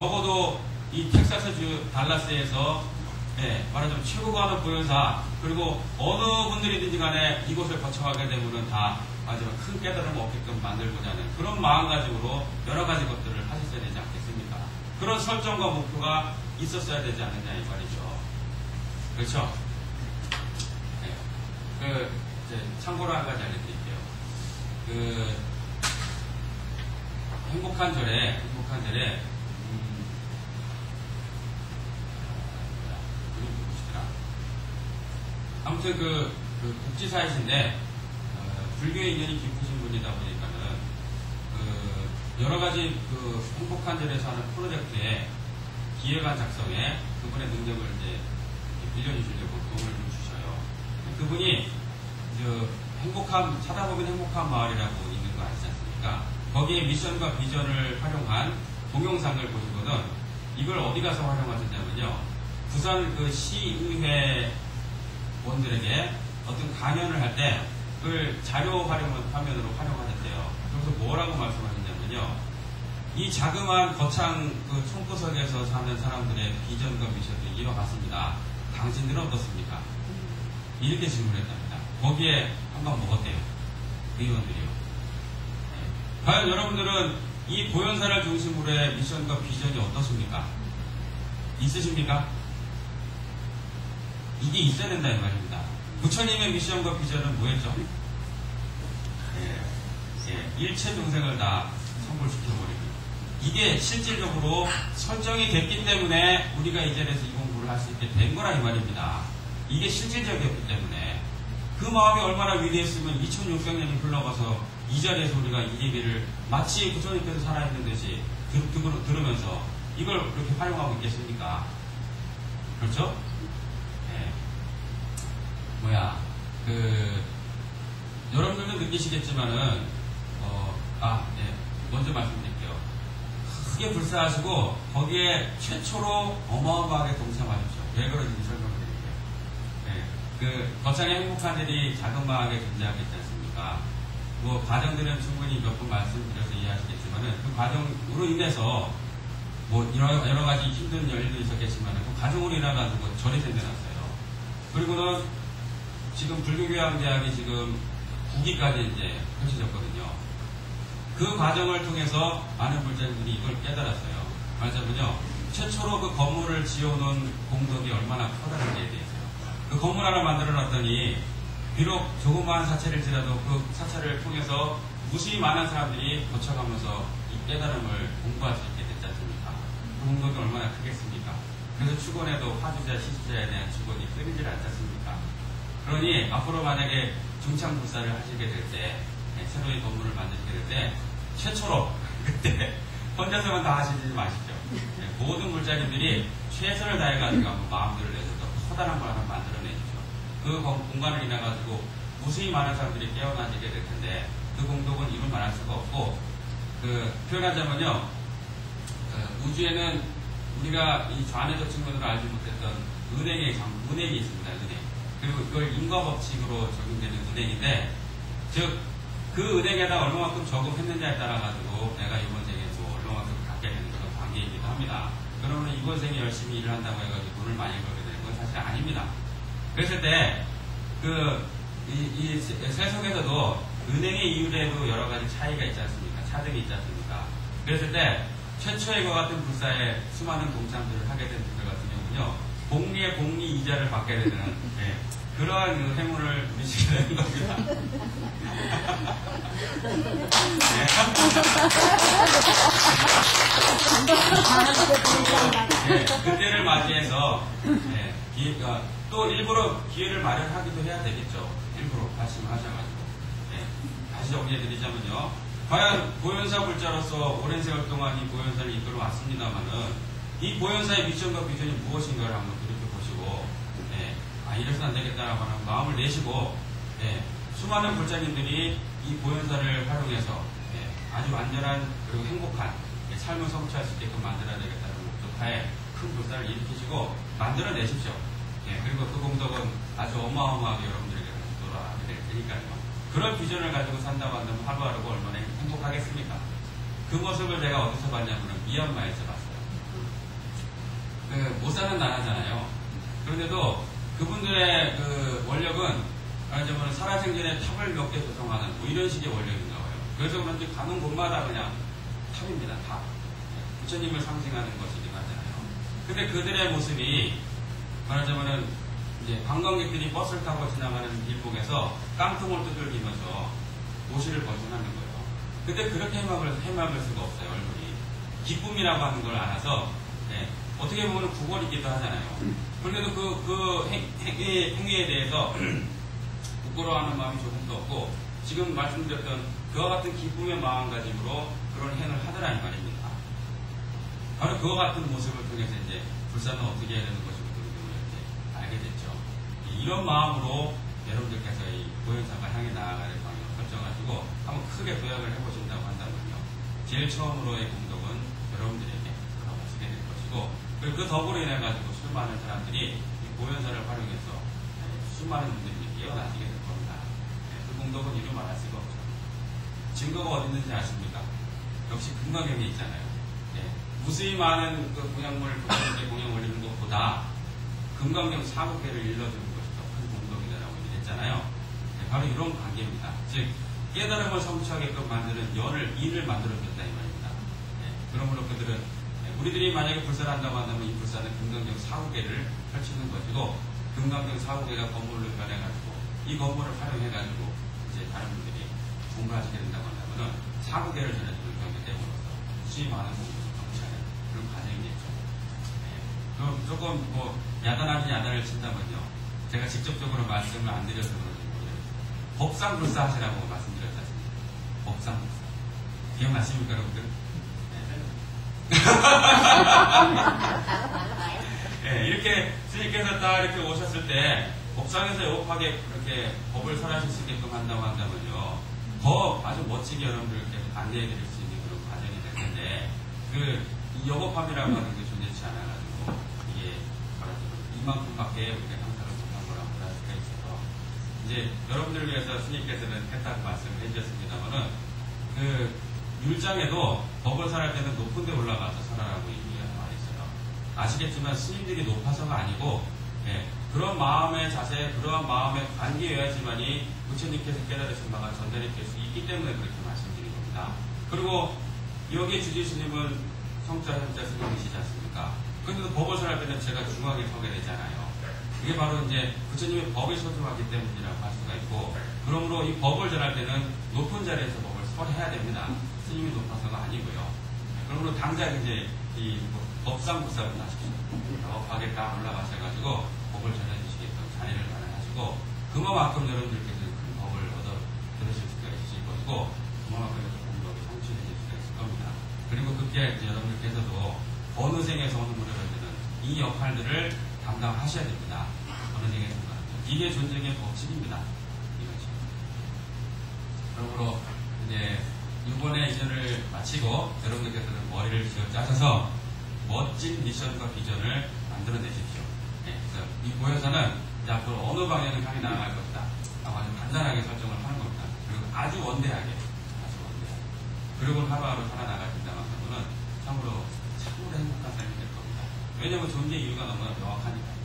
적어도 이 텍사스주 달라스에서 말하자면 최고가 하는 보현사, 그리고 어느 분들이든지 간에 이곳을 거쳐가게 되면은 다 마지막 큰 깨달음을 얻게끔 만들고자 하는 그런 마음가짐으로 여러 가지 것들을 하셨어야 되지 않겠습니까? 그런 설정과 목표가 있었어야 되지 않느냐 이 말이죠. 그렇죠? 이제 참고로 한 가지 알려드릴게요. 행복한 절에 아무튼 국지사이신데 불교의 인연이 깊으신 분이다 보니까는 여러 가지 행복한 절에서 하는 프로젝트에 기획안 작성에 그분의 능력을 이제 빌려주시려고 도움을 좀 주셔요. 그분이 찾아보면 행복한 마을이라고 있는 거 아시지 않습니까? 거기에 미션과 비전을 활용한 동영상을 보시거든 이걸 어디 가서 활용하셨냐면요. 부산 시의회 원들에게 어떤 강연을 할 때 그걸 자료 화면으로 활용하셨대요. 그래서 뭐라고 말씀하셨냐면요. 이 자그마한 거창 총구석에서 사는 사람들의 비전과 미션을 이뤄갔습니다. 당신들은 어떻습니까? 이렇게 질문했답니다. 거기에 한번 먹었대요. 의원들이요. 과연 여러분들은 이 보현사를 중심으로 의 미션과 비전이 어떻습니까? 있으십니까? 이게 있어야 된다 이 말입니다. 부처님의 미션과 비전은 뭐였죠? 일체 중생을 다 성불시켜버리고 이게 실질적으로 설정이 됐기 때문에 우리가 이 자리에서 이 공부를 할 수 있게 된 거라 이 말입니다. 이게 실질적이었기 때문에 그 마음이 얼마나 위대했으면 2600년이 흘러가서 이 자리에서 우리가 이 얘기를 마치 부처님께서 살아있는 듯이 들으면서 이걸 그렇게 활용하고 있겠습니까? 그렇죠? 여러분들도 느끼시겠지만은, 먼저 말씀드릴게요. 크게 불사하시고, 거기에 최초로 어마어마하게 동참하십시오. 왜 그런지 설명을 드릴게요. 거창의 행복한들이 자그마하게 존재하고 있지 않습니까? 과정들은 충분히 몇 번 말씀드려서 이해하시겠지만은, 그 과정으로 인해서, 여러 가지 힘든 일도 있었겠지만은, 그 과정으로 인해가지고 절이 생겨났어요. 그리고는, 지금 불교교양대학이 지금 9기까지 이제 펼쳐졌거든요. 그 과정을 통해서 많은 불자들이 이걸 깨달았어요. 말하자면요. 최초로 그 건물을 지어놓은 공덕이 얼마나 커다란지에 대해서요. 그 건물 하나 만들어 놨더니 비록 조그마한 사찰일지라도 그 사찰을 통해서 무수히 많은 사람들이 거쳐가면서 이 깨달음을 공부할 수 있게 됐지 않습니까? 그 공덕이 얼마나 크겠습니까? 그래서 축원에도 화주자, 시주자에 대한 축원이 끊이질 않지 않습니까? 그러니 앞으로 만약에 중창불사를 하시게 될 때, 새로운 건물을 만드시게 될 때, 최초로 그때 혼자서만 다 하시지 마시죠. 모든 불자님들이 최선을 다해가지고 한번 마음들을 내서 더 커다란 걸 하나 만들어내십시오. 그 공간을 인해가지고 무수히 많은 사람들이 깨어나시게 될 텐데 그 공덕은 이루 말할 수가 없고 표현하자면요. 우주에는 우리가 이 좌뇌적 측면으로 알지 못했던 은행이 있습니다. 은행. 그리고 그걸 인과법칙으로 적용되는 은행인데, 즉, 그 은행에다 얼마만큼 저금했느냐에 따라가지고 내가 이번 생에 얼마만큼 갖게 되는 그런 관계이기도 합니다. 그러면 이번 생에 열심히 일을 한다고 해가지고 돈을 많이 벌게 되는 건 사실 아닙니다. 그랬을 때, 이 세속에서도 은행의 이율에도 여러 가지 차이가 있지 않습니까? 차등이 있지 않습니까? 그랬을 때, 최초의 것 같은 불사에 수많은 동참들을 하게 된 분들 같은 경우는요, 복리의 복리 이자를 받게 되는, 그러한 행운을 누리시게 되는 겁니다. 그때를 맞이해서, 또 일부러 기회를 마련하기도 해야 되겠죠. 일부러 말씀을 하셔가지고. 다시 정리해드리자면요. 과연 보현사 불자로서 오랜 세월 동안 이 보현사를 이끌어 왔습니다만은, 이 보현사의 미션과 비전이 무엇인가를 한번 돌이켜보시고, 이래서는 안 되겠다라고 하는 마음을 내시고, 수많은 불자님들이 이 보현사를 활용해서, 아주 안전한 그리고 행복한 삶을 성취할 수 있게끔 만들어야 되겠다는 목표하에 큰 불사를 일으키시고 만들어내십시오. 그리고 그 공덕은 아주 어마어마하게 여러분들에게 돌아가게 될 테니까요. 그런 비전을 가지고 산다고 한다면 하루하루가 얼마나 행복하겠습니까? 그 모습을 제가 어디서 봤냐면 미얀마에서 봤어요. 그런데도 그분들의 그 원력은 말하자면 살아생전에 탑을 몇 개 조성하는 뭐 이런 식의 원력인가 봐요. 그래서 그런지 가는 곳마다 그냥 탑입니다. 탑. 부처님을 상징하는 것이긴 하잖아요. 근데 그들의 모습이 말하자면은 이제 관광객들이 버스를 타고 지나가는 길목에서 깡통을 두들기면서 도시를 벗어나는 거예요. 근데 그렇게 해막을 수가 없어요. 얼굴이 기쁨이라고 하는 걸 알아서 어떻게 보면 구걸이기도 하잖아요. 그런데도 그 행위에 대해서 부끄러워하는 마음이 조금도 없고 지금 말씀드렸던 그와 같은 기쁨의 마음가짐으로 그런 행을 하더라 이 말입니다. 바로 그와 같은 모습을 통해서 이제 불사는 어떻게 해야 되는 것이고 이렇게 알게 됐죠. 이런 마음으로 여러분들께서 이 보현사가 향해 나아가는 방향을 설정하시고 한번 크게 도약을 해보신다고 한다면요. 제일 처음으로의 공덕은 여러분들에게 걸어가시게 될 것이고 그리고 그 덕으로 인해가지고 수많은 사람들이 이 보현사를 활용해서 수많은 분들이 깨어나시게 될 겁니다. 그 공덕은 이루 말할 수가 없죠. 증거가 어디 있는지 아십니까? 역시 금강경에 있잖아요. 무수히 많은 그 공양물, 공양 올리는 것보다 금강경 4국회를 일러주는 것이 더 큰 공덕이다라고 얘기했잖아요. 바로 이런 관계입니다. 즉, 깨달음을 성취하게끔 만드는 인을 만들어줬다 이 말입니다. 그러므로 그들은 우리들이 만약에 불사를 한다고 한다면 이 불사는 금강경 4국회를 펼치는 것이고 금강경 4국회가 건물로 변해가지고 이 건물을 활용해가지고 이제 다른 분들이 공부하시게 된다고 한다면 4국회를 전해주는 경기 때문으로서 수히 많은 공부 그런 과정이겠죠. 그럼 조금 뭐 야단을 친다면요. 제가 직접적으로 말씀을 안 드려서 그런지 모르겠어요. 법상불사 하시라고 말씀드렸지 않습니까? 법상불사. 기억나십니까, 여러분들? 네, 이렇게 스님께서 딱 이렇게 오셨을 때 법상에서 요겁하게 그렇게 법을 설하실 수 있게끔 한다고 한다면요. 더 아주 멋지게 여러분들께 안내해 드릴 수 있는 그런 과정이 될 텐데 이 여법함이라고 하는 게 존재치 않아가지고 이게 이만큼밖에 우리가 형사를 못한 거라고 할 수가 있어서 이제 여러분들을 위해서 스님께서는 했다고 말씀을 해주셨습니다만은 그 율장에도 법을 설할 때는 높은 데 올라가서 설하라고 얘기하는 말이 있어요. 아시겠지만 스님들이 높아서가 아니고 그런 마음의 자세, 그러한 마음의 관계여야지만이 부처님께서 깨달으신 바가 전달이 될 수 있기 때문에 그렇게 말씀드린 겁니다. 그리고 여기 주지 스님은 성자, 현자 스님이시지 않습니까? 그런데도 법을 설할 때는 제가 중앙에 서게 되잖아요. 이게 바로 이제 부처님의 법이 소중하기 때문이라고 할 수가 있고, 그러므로 이 법을 전할 때는 높은 자리에서 법을 설해야 됩니다. 스님이 높아서가 아니고요. 그러므로 당장 이제 이 법상불사를 하십시오. 법하게 딱 올라가셔가지고 법을 전해주시게끔 자리를 마련하시고, 그만큼 여러분들께서 큰 법을 얻어 들으실 수가 있으실 것이고, 그만큼 공덕이 성취되실 수가 있을 겁니다. 그리고 그게 이제 여러분들께서도 어느 생에서 어느 무렵에는 이 역할들을 담당하셔야 됩니다. 어느 생에서는. 이게 존재의 법칙입니다. 이것이. 그러므로 이제 이번에 이전을 마치고 여러분들께서는 머리를 쥐어 짜셔서 멋진 미션과 비전을 만들어내십시오. 그래서 이 보현사는 이제 앞으로 어느 방향을 향해 나아갈 것이다. 아주 간단하게 설정을 하는 겁니다. 그리고 아주 원대하게. 그리고 하루하루 살아나가신다는 것은 참으로 행복한 삶이 될 겁니다. 왜냐하면 존재 이유가 너무나 명확하니까요.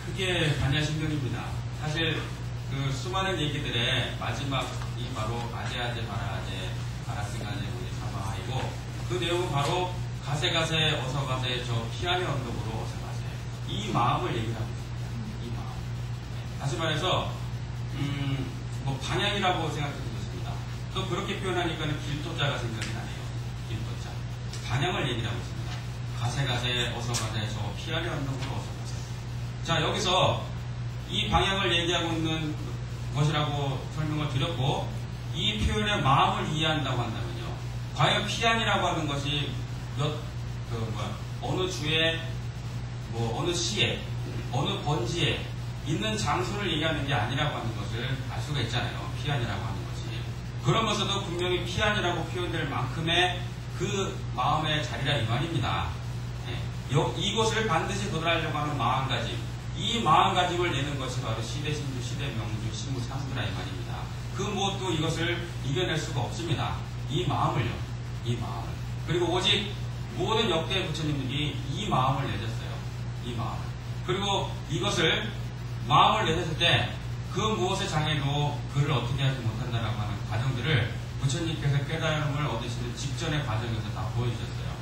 크게 반야신경입니다. 사실 그 수많은 얘기들의 마지막이 바로 아제아제 마라아제 마라스가제 우리 사마하이고 그 내용은 바로 가세가세 어서가세 저 피아노 언덕으로 어서가세 이 마음을 얘기하고 있습니다. 이 마음. 다시 말해서 뭐 방향이라고 생각해도 좋습니다. 또 그렇게 표현하니까는 길도자가 생각이 나네요. 길도자. 방향을 얘기를 하고 있습니다. 가세가세 어서가세 저 피아노 언덕으로 어서가세. 자 여기서 이 방향을 얘기하고 있는 것이라고 설명을 드렸고 이 표현의 마음을 이해한다고 한다면요. 과연 피안이라고 하는 것이 어느 주에 뭐 어느 시에 어느 번지에 있는 장소를 얘기하는 게 아니라고 하는 것을 알 수가 있잖아요. 피안이라고 하는 것이. 그러면서도 분명히 피안이라고 표현될 만큼의 그 마음의 자리라 이 말입니다. 이곳을 반드시 도달하려고 하는 마음가짐. 이 마음가짐을 내는 것이 바로 시대신주, 시대명주, 신무상주라 이 말입니다. 그 무엇도 이것을 이겨낼 수가 없습니다. 이 마음을요. 이 마음을. 그리고 오직 모든 역대 부처님들이 이 마음을 내셨어요. 이 마음을. 그리고 이것을 마음을 내셨을 때 그 무엇의 장애도 그를 어떻게 하지 못한다라고 하는 과정들을 부처님께서 깨달음을 얻으시는 직전의 과정에서 다 보여주셨어요.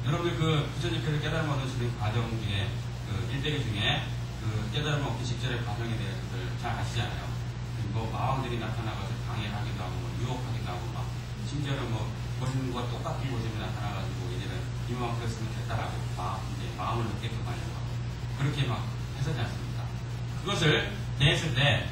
여러분들 그 부처님께서 깨달음을 얻으시는 과정 중에 그 일대기 중에 그 깨달음을 얻기 직전의 과정에 대해서들 잘 아시잖아요. 뭐 마왕들이 나타나가서 방해하기도 하고 뭐 유혹하기도 하고 막 심지어는 뭐 본인과 똑같은 모습이 나타나가지고 이제는 이만큼 했으면 됐다라고 이제 마음을 놓게끔 하려고 하고 그렇게 막 해서지 않습니까? 그것을 냈을 때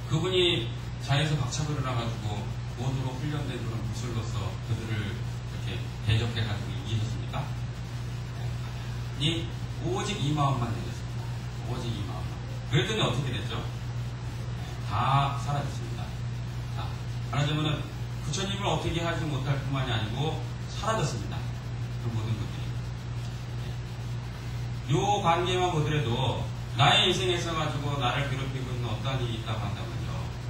그분이 자리에서 박차고 일어나가지고 모두로 훈련된 그런 무술로서 그들을 이렇게 대적해가지고 이기셨습니까? 네. 오직 이 마음만 내셨습니다. 오직 이 마음만. 그랬더니 어떻게 됐죠? 다 사라졌습니다. 자, 말하자면은 부처님을 어떻게 하지 못할 뿐만이 아니고 사라졌습니다. 그 모든 것들이. 요 관계만 보더라도 나의 인생에 있어가지고 나를 괴롭히고 있는 어떠한 일이 있다고 한다면요.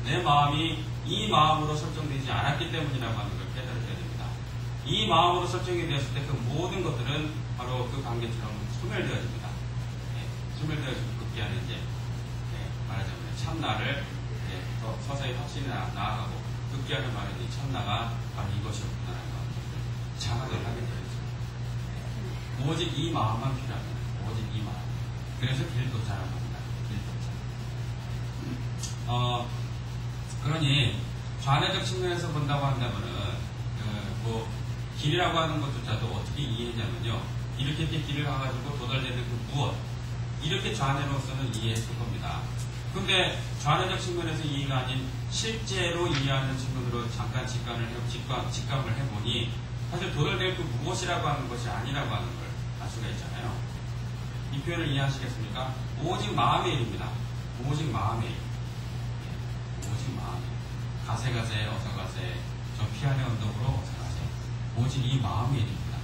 내 마음이 이 마음으로 설정되지 않았기 때문이라고 하는 걸 깨달으셔야 됩니다. 이 마음으로 설정이 되었을 때 그 모든 것들은 바로 그 관계처럼 소멸되어집니다. 소멸되어지고 급기야는 이제 말하자면 참나를 서서히 확신이 나아가고 급기야는 말은 이 참나가 바로 이것이었구나라는 것을 자각을 하게 되어 있습니다. 오직 이 마음만 필요합니다. 오직 이 마음. 그래서 길도자라고 합니다. 길도자. 그러니 좌뇌적 측면에서 본다고 한다면은 뭐 길이라고 하는 것조차도 어떻게 이해했냐면요. 이렇게 길을 가가지고 도달되는 그 무엇 이렇게 좌뇌로서는 이해했을 겁니다. 근데 좌뇌적 측면에서 이해가 아닌 실제로 이해하는 측면으로 잠깐 직감을 해보니 사실 도달될 그 무엇이라고 하는 것이 아니라고 하는 걸 알 수가 있잖아요. 이 표현을 이해하시겠습니까? 오직 마음의 일입니다. 오직 마음의 일. 오직 마음의 일. 가세 어서 가세 저 피안의 언덕으로 어서 가세. 오직 이 마음의 일입니다.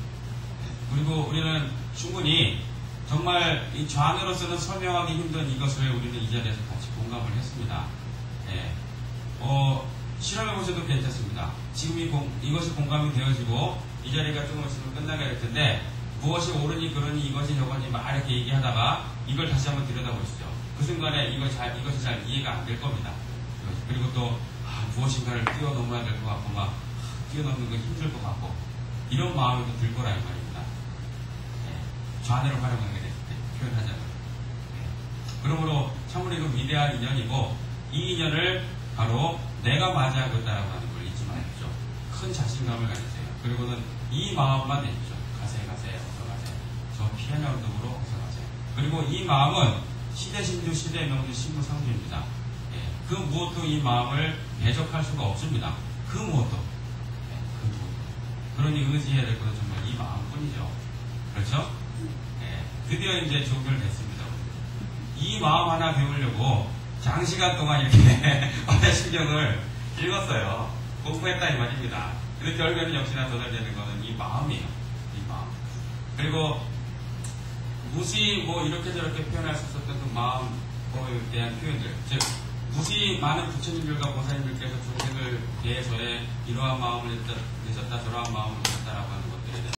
그리고 우리는 충분히 정말 이 좌뇌로서는 설명하기 힘든 이것을 우리는 이 자리에서 같이 공감을 했습니다. 실험해보셔도 괜찮습니다. 지금 이것이 공감이 되어지고 이 자리가 조금 있으면 끝나게 될 텐데 무엇이 옳으니 그러니 이것이 저거니 막 이렇게 얘기하다가 이걸 다시 한번 들여다보시죠. 그 순간에 이것이 잘 이해가 안 될 겁니다. 그리고 또 무엇인가를 뛰어넘어야 될 것 같고 막 뛰어넘는 거 힘들 것 같고 이런 마음이 또 들 거라 이 말입니다. 좌뇌를 활용하게 됐을 때 표현하자면 그러므로 참으로 이거 위대한 인연이고 이 인연을 바로 내가 맞이하고 있다라고 하는 걸 잊지 마십시오. 큰 자신감을 가지세요. 그리고는 이 마음만 내십시오. 가세 어서 가세 저 피아노 언덕으로 어서 가세. 그리고 이 마음은 시대신주 시대명주 신무상주입니다. 그 무엇도 이 마음을 대적할 수가 없습니다. 그 무엇도. 그러니 의지해야 될 것은 정말 이 마음뿐이죠. 그렇죠? 드디어 이제 종결됐습니다. 이 마음 하나 배우려고 장시간 동안 이렇게 신경을 읽었어요. 공부했다 이 말입니다. 근데 결국에는 역시나 도달되는 것은 이 마음이에요. 이 마음. 그리고 무시 뭐 이렇게 저렇게 표현할 수 있었던 그 마음에 대한 표현들. 즉 무시 많은 부처님들과 보살님들께서 중생을 대해서의 이러한 마음을 내셨다 저러한 마음을 내셨다라고